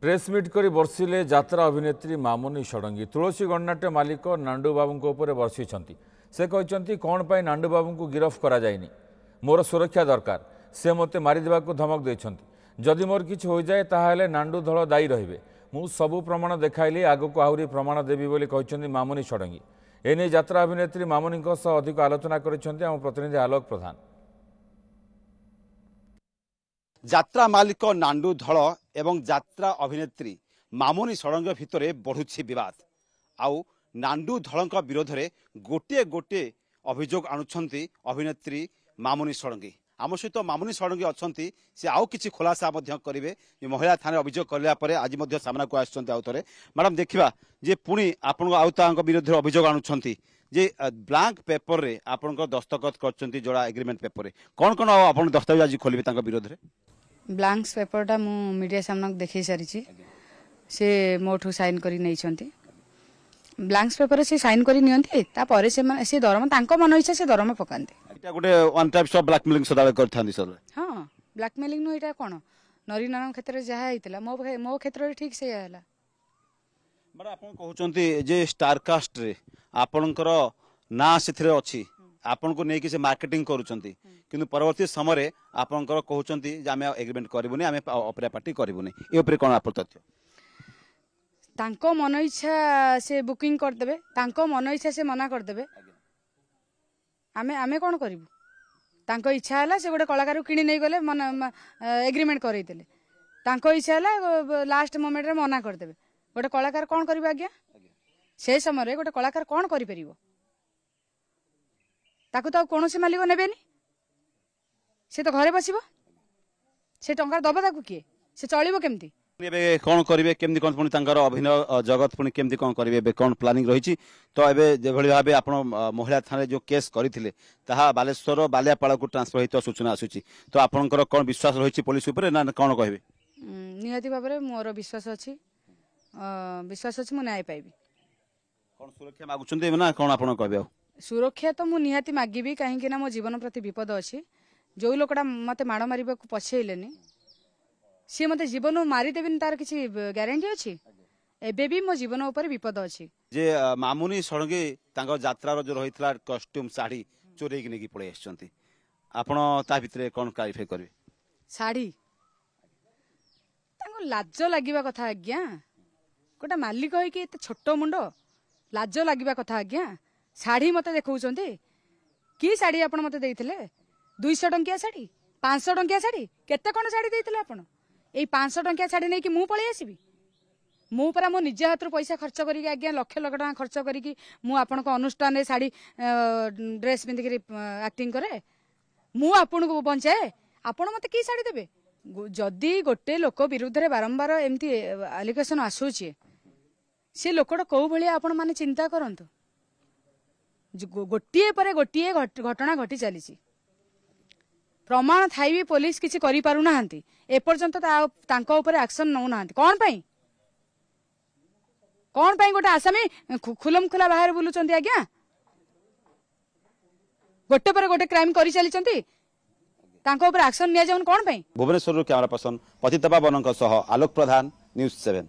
Press meet कर बर्षिले यात्रा अभिनेत्री मामुनी षडंगी तुलसी गणनाट्य मालिक नांडू बाबू बर्षि से कहते कौन पर नांडू बाबू को गिरफ करा जायनि मोर सुरक्षा दरकार से मते मारिदेवा धमक देछंती जदि मोर किछि हो जाए ताहाले नांडू दल दायी रहिबे मु सबु प्रमाण देखाइली आगको आहुरी प्रमाण देबी बोली कहछंती मामुनी षडंगी एने यात्रा अभिनेत्री मामुनी अधिक आलोचना करिसेंती आम प्रतिनिधि आलोक प्रधान। यात्रा मालिक नांडू धल एवं यात्रा अभिनेत्री मामुनी षडंगी भितर बढ़ुछि विवाद आउ नांडू धल विरोध में गोटे गोटे अभियोग आणुछंती अभिनेत्री मामुनी षडंगी आम सहित मामुनी षडंगी अच्छी से आउ किछि खुलासा करेंगे महिला थाने अभियोग करा आज सामना को आउे मैडम देखा जे पुणी आपण आउ विरोध में अभियोग आणुछंती जे ब्लैंक पेपर रे आपण दस्तखत करछंती जोड़ा एग्रीमेंट पेपर रे कौन कौन आप दस्तावेज आज खोलिबे विरोध में ब्लैंक पेपरटा मु मीडिया सामने देखै सारी से मोठू साइन करी नै छंती ब्लैंक पेपर से साइन करी नियंती ता परे से दरमा तांको मन इच्छा से दरमा पकांती एटा गुटे वन टाइप्स ऑफ ब्लैकमेलिंग सदा करथांदी सर। हां ब्लैकमेलिंग नो एटा कोन नरी नाम क्षेत्र में जहा हितला मो क्षेत्र में ठीक से हला बड़ा आपण कहउचंती जे स्टार कास्ट रे आपणकर ना सेथरे अछि आपन को नेकी से मार्केटिंग करूचंती किंतु परवर्ती समय रे आपनकर कहउचंती जे आमे एग्रीमेंट करबुनी आमे ऑपरेट पार्टी करबुनी ए ऊपर कोन आप तथ्य तांको मन इच्छा से बुकिंग कर देबे तांको मन इच्छा से मना कर देबे आमे आमे कोन करिवु तांको इच्छा हला से गोटे कलाकार किणी नै गले मन एग्रीमेंट करई देले तांको इच्छा हला लास्ट मोमेंट रे मना कर देबे गोटे कलाकार कोन करिवो आज्ञा से समय रे गोटे कलाकार कोन करि परिवो ताकू तो कौन से मालिक नेबेनी से तो घरे बसिबो से टंका दबा ताकू किए से चलिबो केमती कौन करेंगे केमती कौन पुणी अभिनय जगत पुणी केमती कौन करेंगे कौन प्लानिंग रही तो एबे जेभली भाबे आपण महिला थाने जो केस करथिले ताहा बालेश्वर बालियापाड़ा को ट्रांसफर होइतो सूचना आसुची तो आपनकर कौन विश्वास रही पुलिस ऊपर ना कौन कहबे निहाती भाबरे मोर विश्वास अछि मु न्याय पाइबी कौन सुरक्षा मागुचंदे ना कौन आपण कहबे सुरक्षा तो मु निहाती मागिबी कहीं ना मो जीवन प्रति विपद अच्छी जो लोकटा मते माड़ मारिबा को पछेइलेनी सी मते जीवन मारी देबिन तार किछि ग्यारंटी अछि एबे भी मो जीवन ऊपर विपद अछि जे मामुनी षडंगी तांको यात्रा रो जो रहितला कॉस्ट्यूम साड़ी चोरी कि नेकी पळे आछंती आपण ता भितरे कोन क्लैरिफाई करबे साड़ी तांको लाज लागिबा कथा आज्ञा गोटा मालिक होई कि एते छोटो मुंडो लाज लागिबा कथा आज्ञा साड़ी मते देखौचंती की साड़ी आपण मते देइथिले 200 टंकिया साड़ी 500 टंकिया साड़ी केते कोन साड़ी देइथिले आपण ए 500 टंकिया साड़ी नै कि मु पळे आसीबी मु परा मो निज हाथ पैसा खर्च करी आज्ञा लाख लाख टका खर्च करी मु आपण को अनुष्ठान रे साड़ी ड्रेस पिंधि करी एक्टिंग करे मु आपण को बंचाए आपण मते की साड़ी देबे जदी गोटे लोक विरुद्ध रे बारंबार एमती एलिगेशन आसुची से लोकटा को भली आपण माने चिंता करंतु गोटे पर गोटे घटना घटी चली प्रमाण थाई भी पुलिस किसी करि पारु नाहंती एपर्यंत तांको ऊपर एक्शन नौ नाहंती कौन पाई गोटे आसामी खुलम खुला बाहर बुलुचंती आज्ञा गोटे पर गोटे क्राइम करि चलीचंती तांको ऊपर एक्शन निया जाउन कौन पाई। भुवनेश्वर कैमरा पर्सन पतित बाबनक सह आलोक प्रधान न्यूज़ 7।